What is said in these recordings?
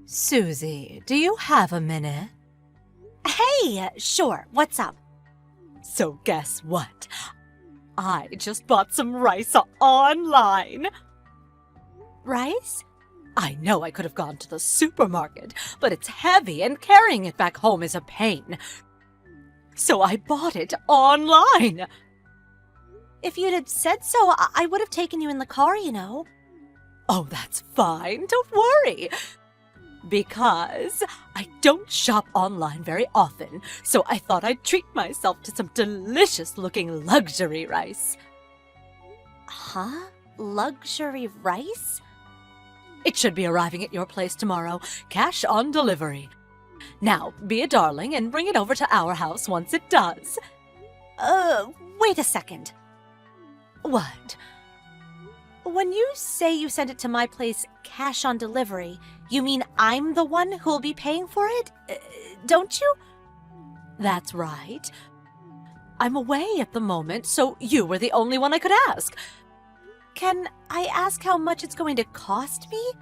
Susie, do you have a minute? Hey, sure, what's up? So guess what? I just bought some rice online. Rice? I know I could have gone to the supermarket, but it's heavy and carrying it back home is a pain. So I bought it online. If you'd have said so, I would have taken you in the car, you know. Oh, that's fine. Don't worry. Because I don't shop online very often, so I thought I'd treat myself to some delicious-looking luxury rice. Huh? Luxury rice? It should be arriving at your place tomorrow, cash on delivery. Now, be a darling and bring it over to our house once it does. Wait a second. What? When you say you sent it to my place cash on delivery, you mean I'm the one who'll be paying for it? Don't you? That's right. I'm away at the moment, so you were the only one I could ask. Can I ask how much it's going to cost me?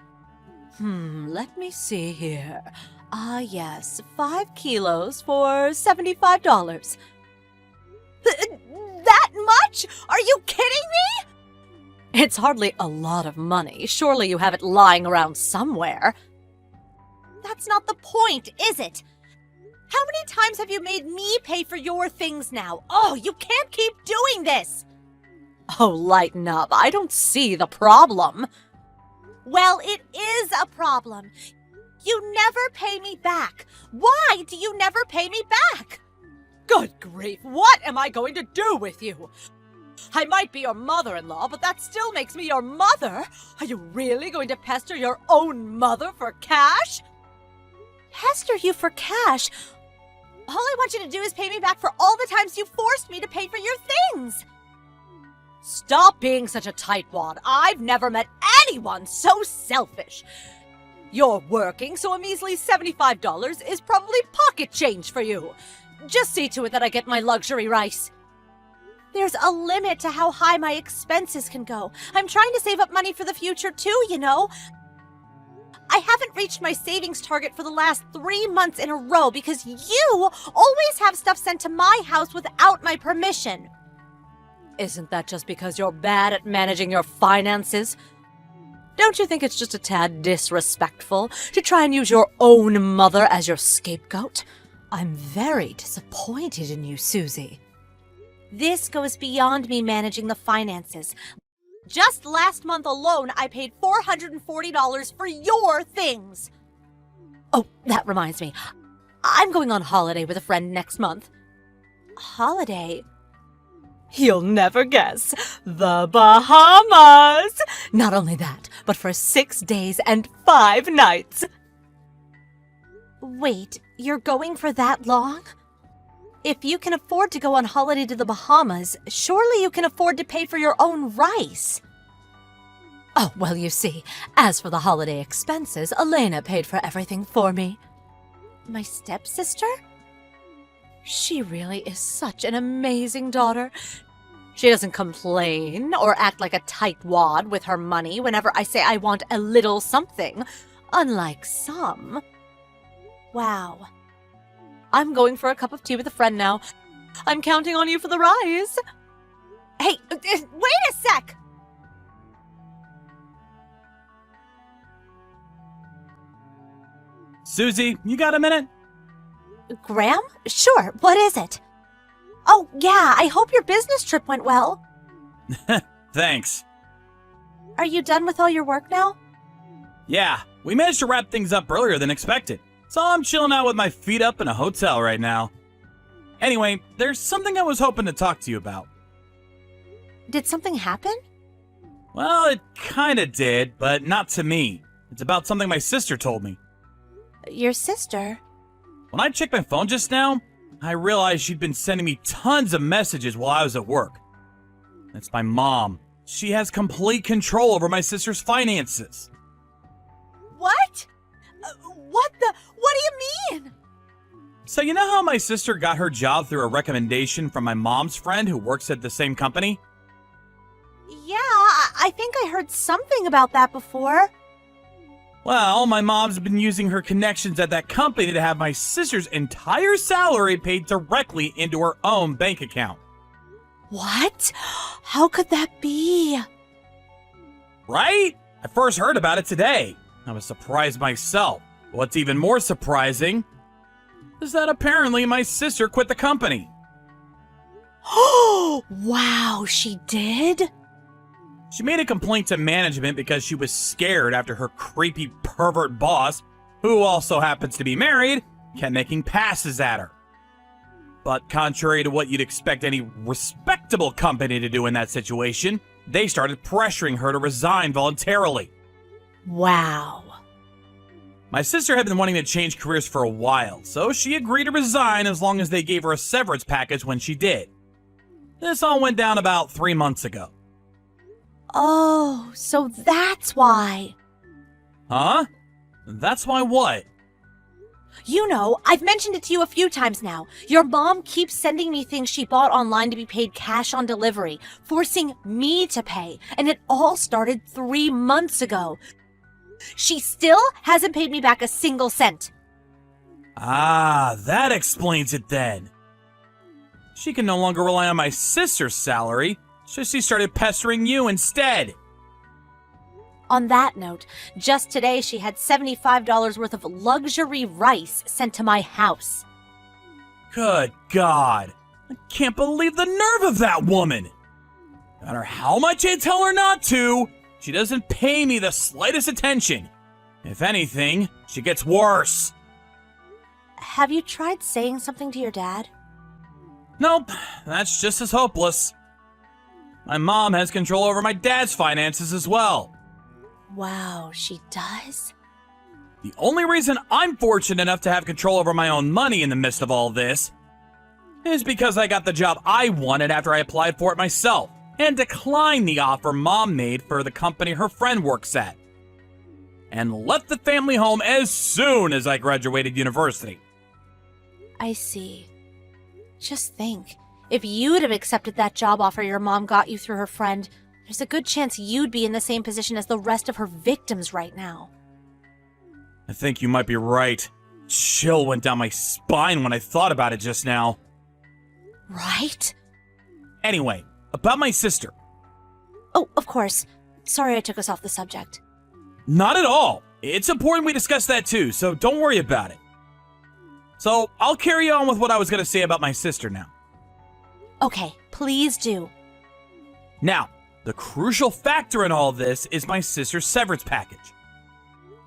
Let me see here. Yes, 5 kilos for $75. That much? Are you kidding me? It's hardly a lot of money. Surely you have it lying around somewhere. That's not the point, is it? How many times have you made me pay for your things now? Oh, you can't keep doing this! Oh, lighten up. I don't see the problem. Well, it is a problem. You never pay me back. Why do you never pay me back? Good grief, what am I going to do with you? I might be your mother-in-law, but that still makes me your mother. Are you really going to pester your own mother for cash? Pester you for cash? All I want you to do is pay me back for all the times you forced me to pay for your things. Stop being such a tightwad. I've never met anyone so selfish. You're working, so a measly $75 is probably pocket change for you. Just see to it that I get my luxury rice. There's a limit to how high my expenses can go. I'm trying to save up money for the future too, you know. I haven't reached my savings target for the last 3 months in a row because you always have stuff sent to my house without my permission. Isn't that just because you're bad at managing your finances? Don't you think it's just a tad disrespectful to try and use your own mother as your scapegoat? I'm very disappointed in you, Susie. This goes beyond me managing the finances. Just last month alone, I paid $440 for your things. Oh, that reminds me. I'm going on holiday with a friend next month. Holiday? You'll never guess. The Bahamas! Not only that, but for 6 days and 5 nights. Wait, you're going for that long? If you can afford to go on holiday to the Bahamas, surely you can afford to pay for your own rice. Oh, well, you see, as for the holiday expenses, Elena paid for everything for me. My stepsister? She really is such an amazing daughter. She doesn't complain or act like a tightwad with her money whenever I say I want a little something, unlike some. Wow. I'm going for a cup of tea with a friend now. I'm counting on you for the rise. Hey, wait a sec! Susie, you got a minute? Graham? Sure, what is it? Oh, yeah, I hope your business trip went well. Thanks. Are you done with all your work now? Yeah, we managed to wrap things up earlier than expected, so I'm chilling out with my feet up in a hotel right now. Anyway, there's something I was hoping to talk to you about. Did something happen? Well, it kinda did, but not to me. It's about something my sister told me. Your sister? When I checked my phone just now, I realized she'd been sending me tons of messages while I was at work. That's my mom. She has complete control over my sister's finances. What? What do you mean? So you know how my sister got her job through a recommendation from my mom's friend who works at the same company? Yeah, I think I heard something about that before. Well, my mom's been using her connections at that company to have my sister's entire salary paid directly into her own bank account. What? How could that be? Right? I first heard about it today. I was surprised myself. What's even more surprising is that apparently my sister quit the company. Oh, wow, she did? She made a complaint to management because she was scared after her creepy pervert boss, who also happens to be married, kept making passes at her. But contrary to what you'd expect any respectable company to do in that situation, they started pressuring her to resign voluntarily. Wow. My sister had been wanting to change careers for a while, so she agreed to resign as long as they gave her a severance package when she did. This all went down about 3 months ago. Oh, so that's why. Huh? That's why what? You know, I've mentioned it to you a few times now. Your mom keeps sending me things she bought online to be paid cash on delivery, forcing me to pay, and it all started 3 months ago. She still hasn't paid me back a single cent. Ah, that explains it then. She can no longer rely on my sister's salary, so she started pestering you instead. On that note, just today she had $75 worth of luxury rice sent to my house. Good God. I can't believe the nerve of that woman. No matter how much I tell her not to, she doesn't pay me the slightest attention. If anything, she gets worse. Have you tried saying something to your dad? Nope, that's just as hopeless. My mom has control over my dad's finances as well. Wow, she does? The only reason I'm fortunate enough to have control over my own money in the midst of all this is because I got the job I wanted after I applied for it myself and declined the offer Mom made for the company her friend works at, and left the family home as soon as I graduated university. I see. Just think, if you'd have accepted that job offer your mom got you through her friend, there's a good chance you'd be in the same position as the rest of her victims right now. I think you might be right. Chill went down my spine when I thought about it just now. Right? Anyway, about my sister. Oh, of course. Sorry I took us off the subject. Not at all. It's important we discuss that too, so don't worry about it. So, I'll carry on with what I was going to say about my sister now. Okay, please do. Now, the crucial factor in all this is my sister's severance package.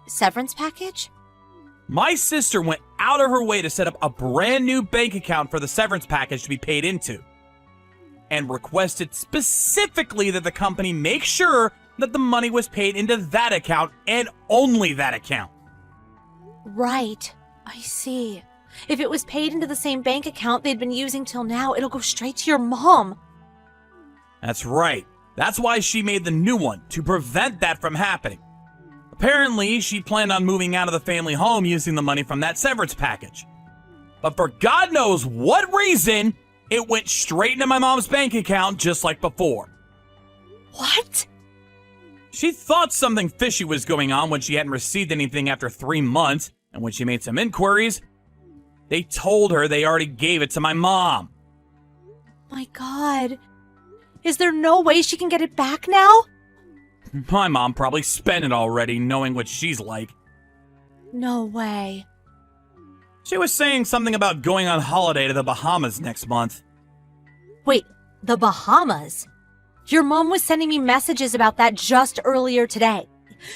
Severance package? My sister went out of her way to set up a brand new bank account for the severance package to be paid into, and requested specifically that the company make sure that the money was paid into that account and only that account. Right. I see. If it was paid into the same bank account they'd been using till now, it'll go straight to your mom. That's right. That's why she made the new one, to prevent that from happening. Apparently, she planned on moving out of the family home using the money from that severance package. But for God knows what reason, it went straight into my mom's bank account just like before. What? She thought something fishy was going on when she hadn't received anything after 3 months, and when she made some inquiries, they told her they already gave it to my mom. My God. Is there no way she can get it back now? My mom probably spent it already, knowing what she's like. No way. She was saying something about going on holiday to the Bahamas next month. Wait, the Bahamas? Your mom was sending me messages about that just earlier today.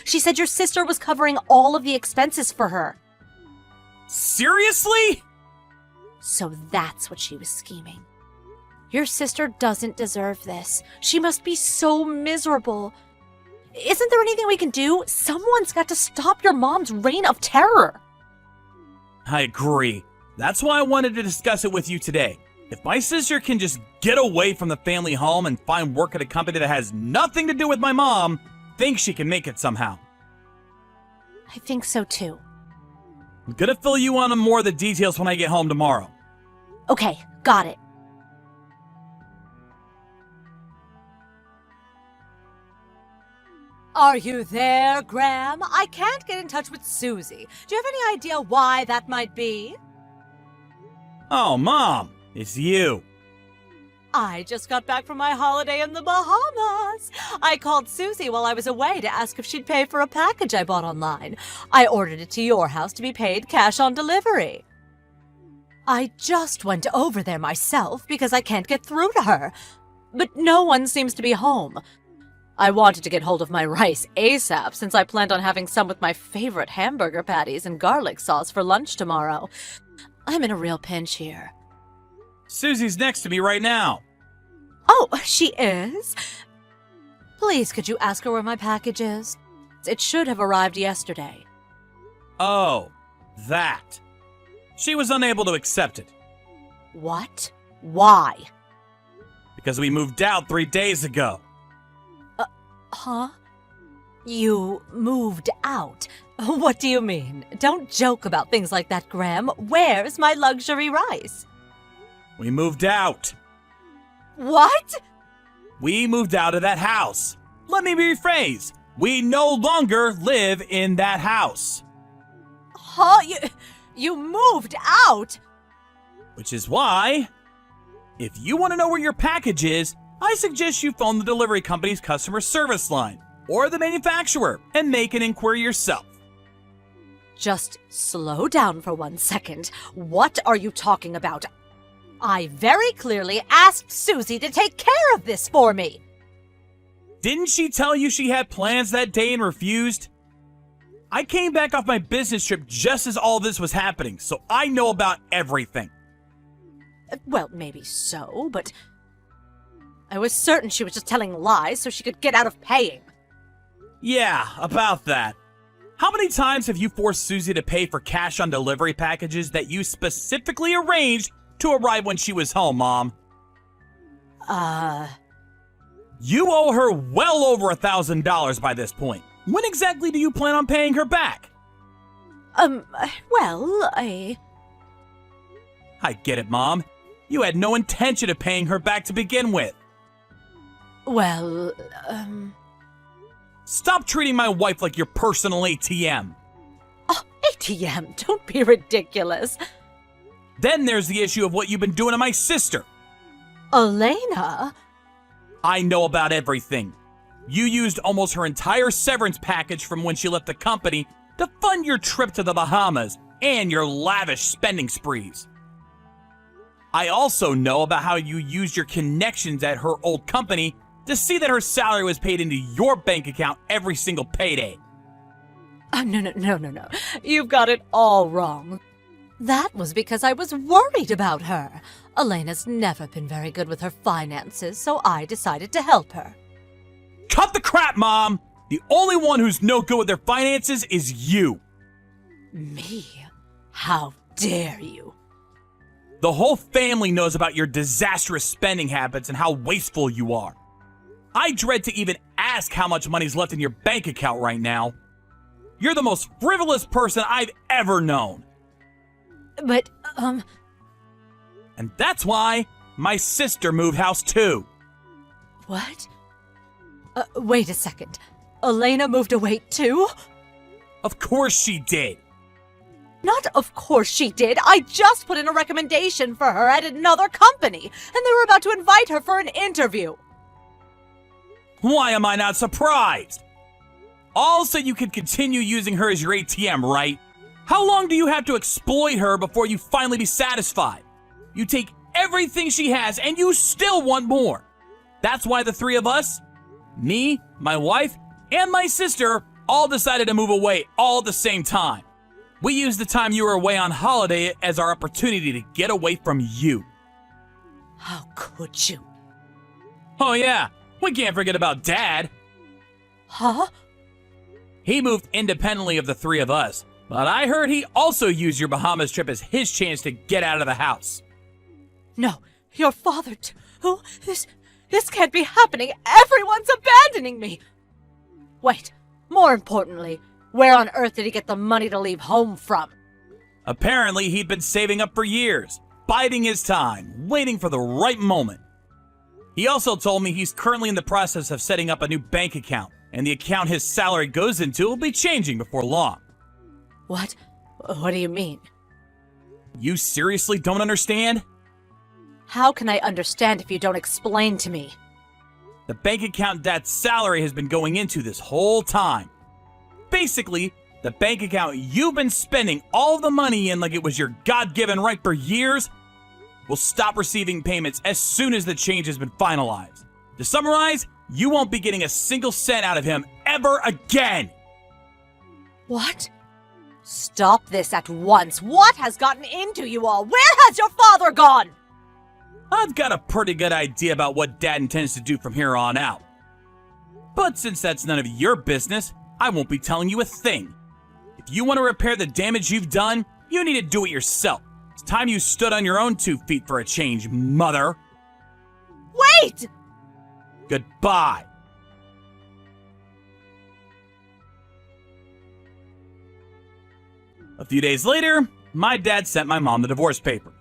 She said your sister was covering all of the expenses for her. Seriously? So that's what she was scheming. Your sister doesn't deserve this. She must be so miserable. Isn't there anything we can do? Someone's got to stop your mom's reign of terror. I agree. That's why I wanted to discuss it with you today. If my sister can just get away from the family home and find work at a company that has nothing to do with my mom, I think she can make it somehow. I think so too. I'm gonna fill you in on more of the details when I get home tomorrow. Okay, got it. Are you there, Graham? I can't get in touch with Susie. Do you have any idea why that might be? Oh, Mom, it's you. I just got back from my holiday in the Bahamas. I called Susie while I was away to ask if she'd pay for a package I bought online. I ordered it to your house to be paid cash on delivery. I just went over there myself because I can't get through to her. But no one seems to be home. I wanted to get hold of my rice ASAP since I planned on having some with my favorite hamburger patties and garlic sauce for lunch tomorrow. I'm in a real pinch here. Susie's next to me right now. Oh, she is? Please, could you ask her where my package is? It should have arrived yesterday. Oh, that. She was unable to accept it. What? Why? Because we moved out 3 days ago. Huh? You moved out? What do you mean? Don't joke about things like that, Graham. Where's my luxury rice? We moved out. What? We moved out of that house. Let me rephrase. We no longer live in that house. Huh? You moved out? Which is why, if you want to know where your package is, I suggest you phone the delivery company's customer service line or the manufacturer and make an inquiry yourself. Just slow down for 1 second. What are you talking about? I very clearly asked Susie to take care of this for me. Didn't she tell you she had plans that day and refused? I came back off my business trip just as all this was happening, so I know about everything. Well, maybe so, but I was certain she was just telling lies so she could get out of paying. Yeah, about that. How many times have you forced Susie to pay for cash on delivery packages that you specifically arranged to arrive when she was home, Mom? You owe her well over $1,000 by this point. When exactly do you plan on paying her back? Well, I get it, Mom. You had no intention of paying her back to begin with. Well, Stop treating my wife like your personal ATM. Oh, ATM, don't be ridiculous. Then there's the issue of what you've been doing to my sister. Elena? I know about everything. You used almost her entire severance package from when she left the company to fund your trip to the Bahamas and your lavish spending sprees. I also know about how you used your connections at her old company to see that her salary was paid into your bank account every single payday. No. You've got it all wrong. That was because I was worried about her. Elena's never been very good with her finances, so I decided to help her. Cut the crap, Mom! The only one who's no good with their finances is you. Me? How dare you? The whole family knows about your disastrous spending habits and how wasteful you are. I dread to even ask how much money's left in your bank account right now. You're the most frivolous person I've ever known. But, And that's why my sister moved house too. What? Wait a second. Elena moved away too? Of course she did. Not of course she did. I just put in a recommendation for her at another company, and they were about to invite her for an interview. Why am I not surprised? All so you can continue using her as your ATM, right? How long do you have to exploit her before you finally be satisfied? You take everything she has and you still want more. That's why the three of us, me, my wife, and my sister, all decided to move away all at the same time. We used the time you were away on holiday as our opportunity to get away from you. How could you? Oh yeah, we can't forget about Dad. Huh? He moved independently of the three of us, but I heard he also used your Bahamas trip as his chance to get out of the house. No, your father too? This can't be happening. Everyone's abandoning me. Wait, more importantly, where on earth did he get the money to leave home from? Apparently, he'd been saving up for years, biding his time, waiting for the right moment. He also told me he's currently in the process of setting up a new bank account, and the account his salary goes into will be changing before long. What? What do you mean? You seriously don't understand? How can I understand if you don't explain to me? The bank account Dad's salary has been going into this whole time. Basically, the bank account you've been spending all the money in like it was your God-given right for years will stop receiving payments as soon as the change has been finalized. To summarize, you won't be getting a single cent out of him ever again! What? Stop this at once. What has gotten into you all? Where has your father gone? I've got a pretty good idea about what Dad intends to do from here on out. But since that's none of your business, I won't be telling you a thing. If you want to repair the damage you've done, you need to do it yourself. It's time you stood on your own 2 feet for a change, mother. Wait! Goodbye. A few days later, my dad sent my mom the divorce paper.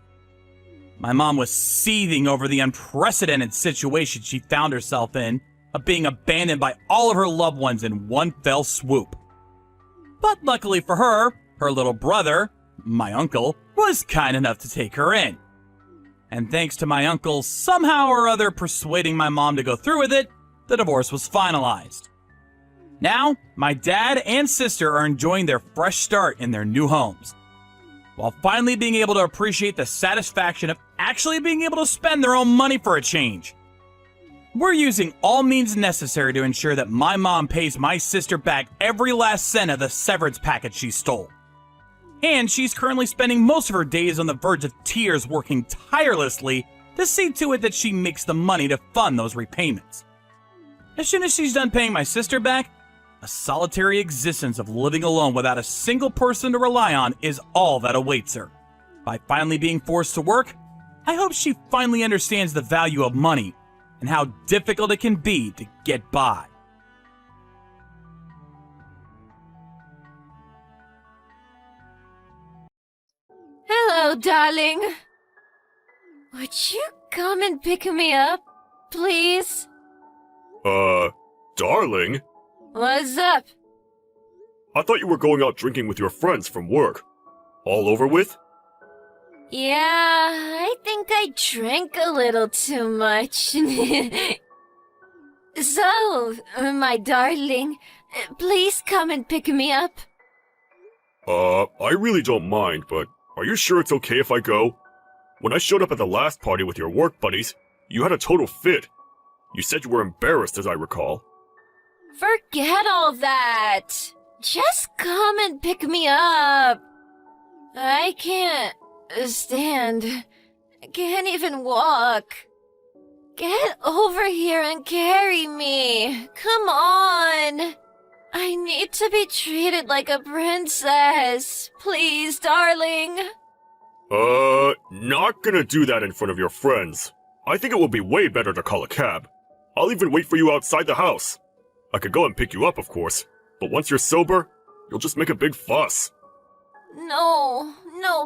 My mom was seething over the unprecedented situation she found herself in of being abandoned by all of her loved ones in one fell swoop. But luckily for her, her little brother, my uncle, was kind enough to take her in. And thanks to my uncle somehow or other persuading my mom to go through with it, the divorce was finalized. Now, my dad and sister are enjoying their fresh start in their new homes, while finally being able to appreciate the satisfaction of actually being able to spend their own money for a change. We're using all means necessary to ensure that my mom pays my sister back every last cent of the severance package she stole. And she's currently spending most of her days on the verge of tears working tirelessly to see to it that she makes the money to fund those repayments. As soon as she's done paying my sister back, a solitary existence of living alone without a single person to rely on is all that awaits her. By finally being forced to work, I hope she finally understands the value of money and how difficult it can be to get by. Hello, darling. Would you come and pick me up, please? Darling? What's up? I thought you were going out drinking with your friends from work. All over with? Yeah, I think I drank a little too much. So, my darling, please come and pick me up. I really don't mind, but are you sure it's okay if I go? When I showed up at the last party with your work buddies, you had a total fit. You said you were embarrassed, as I recall. Forget all that. Just come and pick me up. I can't stand. I can't even walk. Get over here and carry me. Come on. I need to be treated like a princess. Please, darling. Not gonna do that in front of your friends. I think it would be way better to call a cab. I'll even wait for you outside the house. I could go and pick you up, of course, but once you're sober, you'll just make a big fuss. No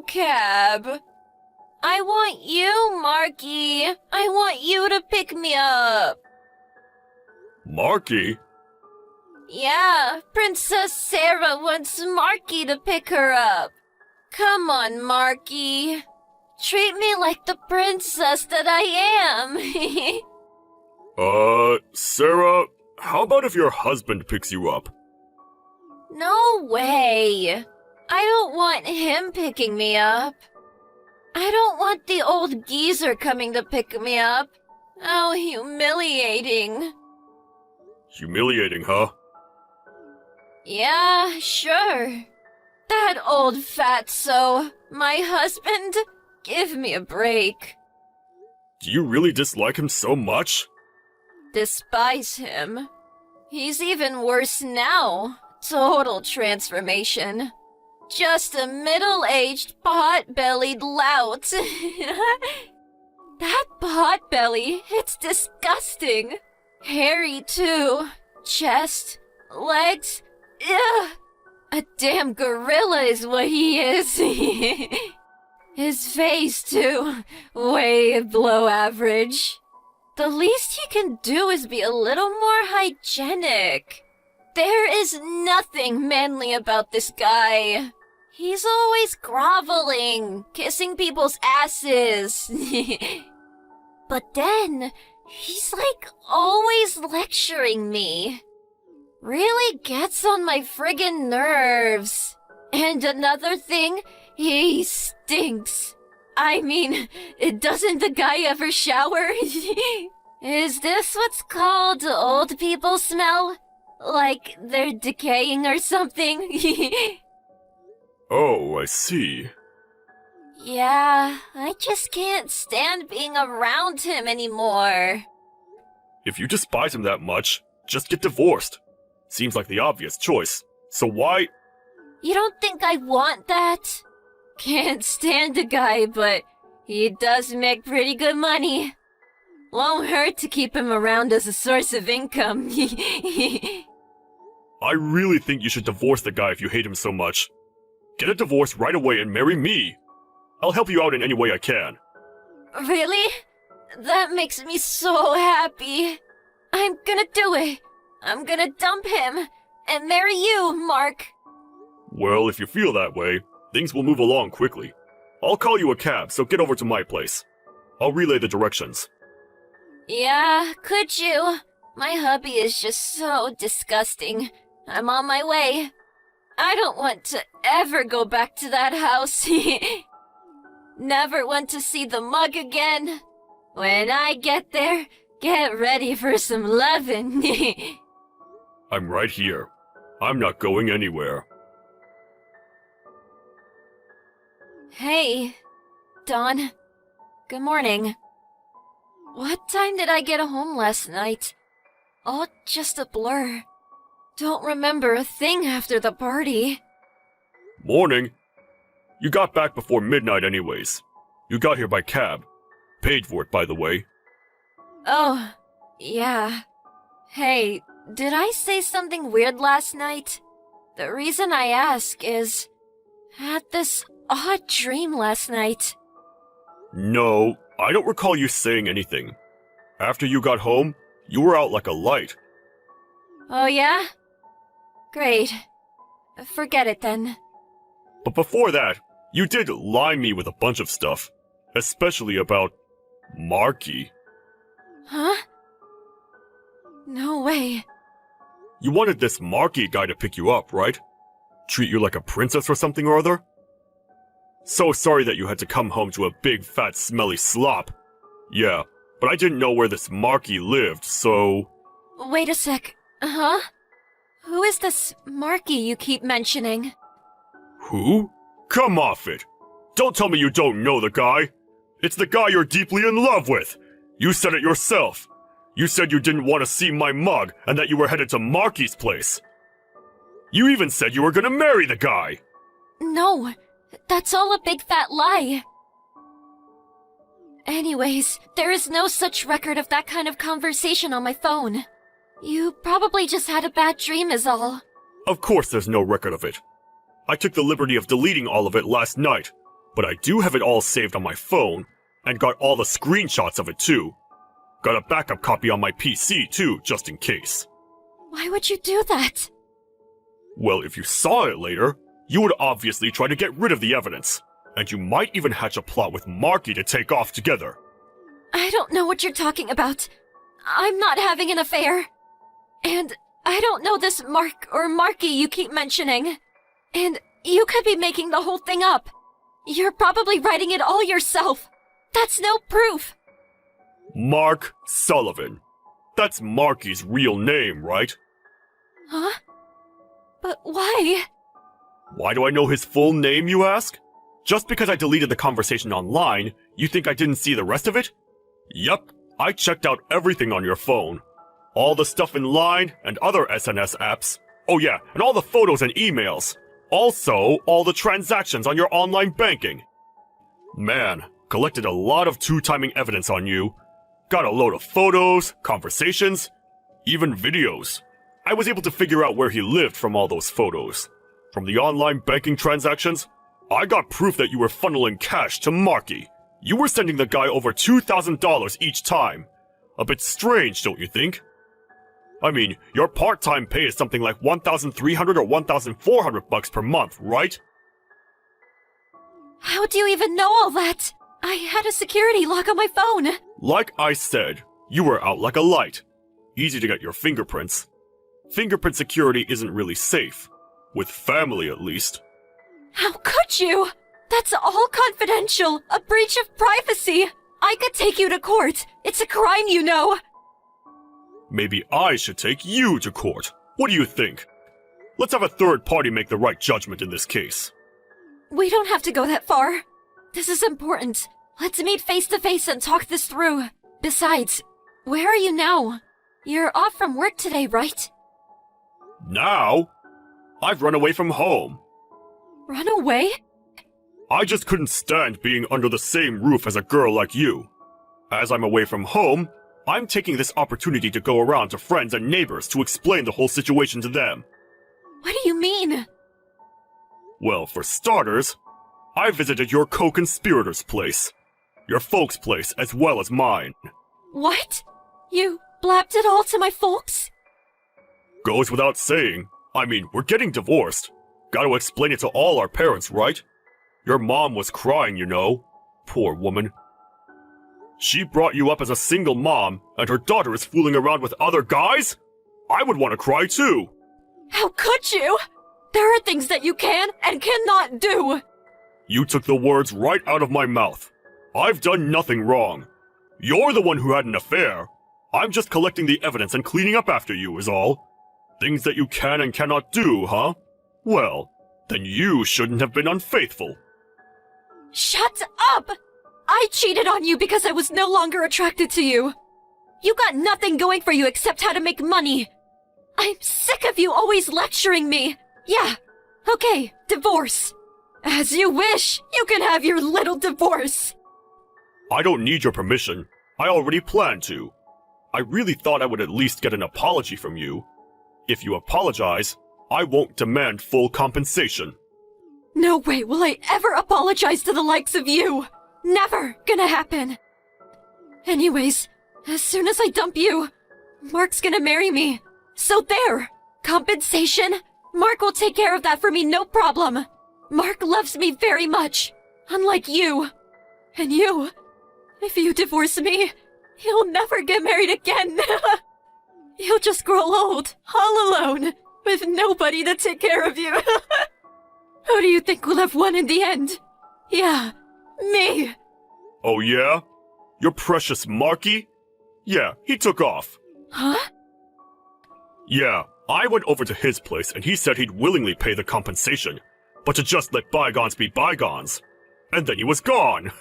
cab. I want you, Marky. I want you to pick me up. Marky? Yeah, Princess Sarah wants Marky to pick her up. Come on, Marky. Treat me like the princess that I am. Sarah, how about if your husband picks you up? No way. I don't want him picking me up. I don't want the old geezer coming to pick me up. How humiliating. Humiliating, huh? Yeah, sure. That old fatso, my husband, give me a break. Do you really dislike him so much? Despise him. He's even worse now. Total transformation. Just a middle-aged, pot-bellied lout. That pot-belly, it's disgusting. Hairy, too. Chest, legs, ugh. A damn gorilla is what he is. His face, too. Way below average. The least he can do is be a little more hygienic. There is nothing manly about this guy. He's always groveling, kissing people's asses. But then, he's like always lecturing me. Really gets on my friggin' nerves. And another thing, he stinks. I mean, doesn't the guy ever shower? Is this what's called old people smell? Like they're decaying or something? Oh, I see. Yeah, I just can't stand being around him anymore. If you despise him that much, just get divorced. Seems like the obvious choice. So why? You don't think I want that? Can't stand the guy, but he does make pretty good money. Won't hurt to keep him around as a source of income. I really think you should divorce the guy if you hate him so much. Get a divorce right away and marry me. I'll help you out in any way I can. Really? That makes me so happy. I'm gonna do it. I'm gonna dump him and marry you, Mark. Well, if you feel that way, things will move along quickly. I'll call you a cab, so get over to my place. I'll relay the directions. Yeah, could you? My hubby is just so disgusting. I'm on my way. I don't want to ever go back to that house. Never want to see the mug again. When I get there, get ready for some lovin'. I'm right here. I'm not going anywhere. Hey, Dawn. Good morning. What time did I get home last night? All just a blur. Don't remember a thing after the party. Morning. You got back before midnight anyways. You got here by cab. Paid for it, by the way. Oh, yeah. Hey, did I say something weird last night? The reason I ask is... had this odd dream last night. No, I don't recall you saying anything. After you got home, you were out like a light. Oh yeah? Great. Forget it then. But before that, you did lie me with a bunch of stuff. Especially about Marky. Huh? No way. You wanted this Marky guy to pick you up, right? Treat you like a princess or something or other? So sorry that you had to come home to a big, fat, smelly slop. Yeah, but I didn't know where this Marky lived, so... Wait a sec. Huh? Who is this Marky you keep mentioning? Who? Come off it! Don't tell me you don't know the guy! It's the guy you're deeply in love with! You said it yourself! You said you didn't want to see my mug and that you were headed to Marky's place! You even said you were gonna marry the guy! No, that's all a big fat lie. Anyways, there is no such record of that kind of conversation on my phone. You probably just had a bad dream is all. Of course there's no record of it. I took the liberty of deleting all of it last night, but I do have it all saved on my phone, and got all the screenshots of it too. Got a backup copy on my PC too, just in case. Why would you do that? Well, if you saw it later, you would obviously try to get rid of the evidence, and you might even hatch a plot with Marky to take off together. I don't know what you're talking about. I'm not having an affair. And I don't know this Mark or Marky you keep mentioning. And you could be making the whole thing up. You're probably writing it all yourself. That's no proof. Mark Sullivan. That's Marky's real name, right? Huh? But why? Why do I know his full name, you ask? Just because I deleted the conversation online, you think I didn't see the rest of it? Yup, I checked out everything on your phone. All the stuff in Line and other SNS apps. Oh yeah, and all the photos and emails. Also, all the transactions on your online banking. Man, collected a lot of two-timing evidence on you. Got a load of photos, conversations, even videos. I was able to figure out where he lived from all those photos. From the online banking transactions, I got proof that you were funneling cash to Marky. You were sending the guy over $2,000 each time. A bit strange, don't you think? I mean, your part-time pay is something like 1,300 or 1,400 bucks per month, right? How do you even know all that? I had a security lock on my phone. Like I said, you were out like a light. Easy to get your fingerprints. Fingerprint security isn't really safe. With family, at least. How could you? That's all confidential. A breach of privacy. I could take you to court. It's a crime, you know. Maybe I should take you to court. What do you think? Let's have a third party make the right judgment in this case. We don't have to go that far. This is important. Let's meet face to face and talk this through. Besides, where are you now? You're off from work today, right? Now? I've run away from home. Run away? I just couldn't stand being under the same roof as a girl like you. As I'm away from home, I'm taking this opportunity to go around to friends and neighbors to explain the whole situation to them. What do you mean? Well, for starters, I visited your co-conspirator's place. Your folks' place as well as mine. What? You blabbed it all to my folks? Goes without saying. I mean, we're getting divorced. Gotta explain it to all our parents, right? Your mom was crying, you know. Poor woman. She brought you up as a single mom, and her daughter is fooling around with other guys? I would want to cry too. How could you? There are things that you can and cannot do. You took the words right out of my mouth. I've done nothing wrong. You're the one who had an affair. I'm just collecting the evidence and cleaning up after you is all. Things that you can and cannot do, huh? Well, then you shouldn't have been unfaithful. Shut up! I cheated on you because I was no longer attracted to you. You got nothing going for you except how to make money. I'm sick of you always lecturing me. Yeah, okay, divorce. As you wish, you can have your little divorce. I don't need your permission. I already planned to. I really thought I would at least get an apology from you. If you apologize, I won't demand full compensation. No way will I ever apologize to the likes of you. Never gonna happen. Anyways, as soon as I dump you, Mark's gonna marry me. So there! Compensation? Mark will take care of that for me, no problem. Mark loves me very much. Unlike you. And you, if you divorce me, he'll never get married again. He'll just grow old, all alone, with nobody to take care of you. Who do you think will have won in the end? Yeah, me. Oh yeah? Your precious Marky? Yeah, he took off. Huh? Yeah, I went over to his place and he said he'd willingly pay the compensation, but to just let bygones be bygones. And then he was gone.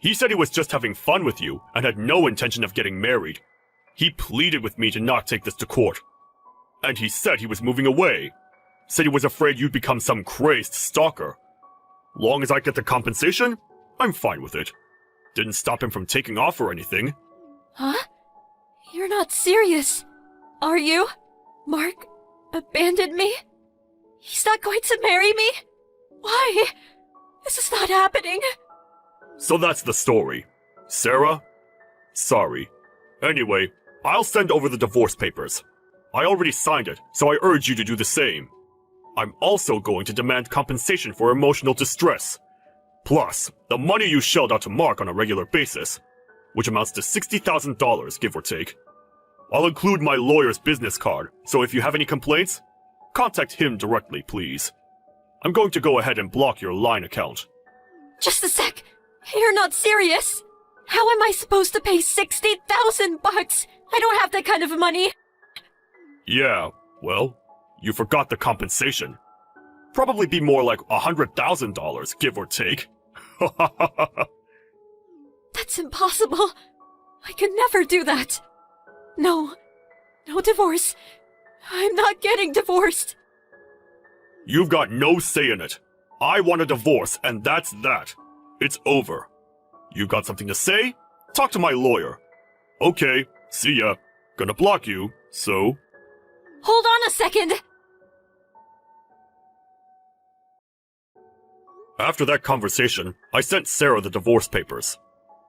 He said he was just having fun with you and had no intention of getting married. He pleaded with me to not take this to court. And he said he was moving away. Said he was afraid you'd become some crazed stalker. Long as I get the compensation, I'm fine with it. Didn't stop him from taking off or anything. Huh? You're not serious, are you? Mark abandoned me? He's not going to marry me? Why? This is not happening. So that's the story. Sarah? Sorry. Anyway, I'll send over the divorce papers. I already signed it, so I urge you to do the same. I'm also going to demand compensation for emotional distress. Plus, the money you shelled out to Mark on a regular basis, which amounts to $60,000, give or take. I'll include my lawyer's business card, so if you have any complaints, contact him directly, please. I'm going to go ahead and block your Line account. Just a sec. You're not serious? How am I supposed to pay $60,000? I don't have that kind of money. Yeah, well, you forgot the compensation. Probably be more like $100,000, give or take. That's impossible. I could never do that. No divorce. I'm not getting divorced. You've got no say in it. I want a divorce, and that's that. It's over. You got something to say? Talk to my lawyer. Okay, see ya. Gonna block you, so... Hold on a second. After that conversation, I sent Sarah the divorce papers.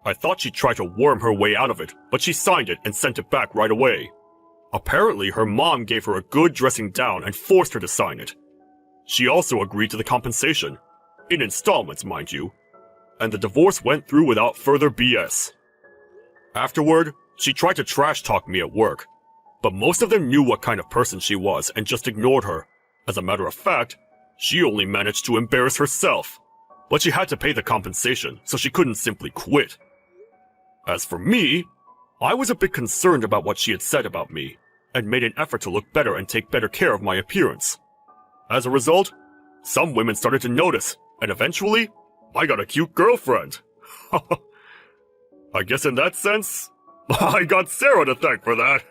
I thought she'd try to worm her way out of it, but she signed it and sent it back right away. Apparently, her mom gave her a good dressing down and forced her to sign it. She also agreed to the compensation, in installments, mind you, and the divorce went through without further BS. Afterward, she tried to trash talk me at work, but most of them knew what kind of person she was and just ignored her. As a matter of fact, she only managed to embarrass herself, but she had to pay the compensation, so she couldn't simply quit. As for me, I was a bit concerned about what she had said about me, and made an effort to look better and take better care of my appearance. As a result, some women started to notice, and eventually, I got a cute girlfriend. I guess in that sense, I got Sarah to thank for that.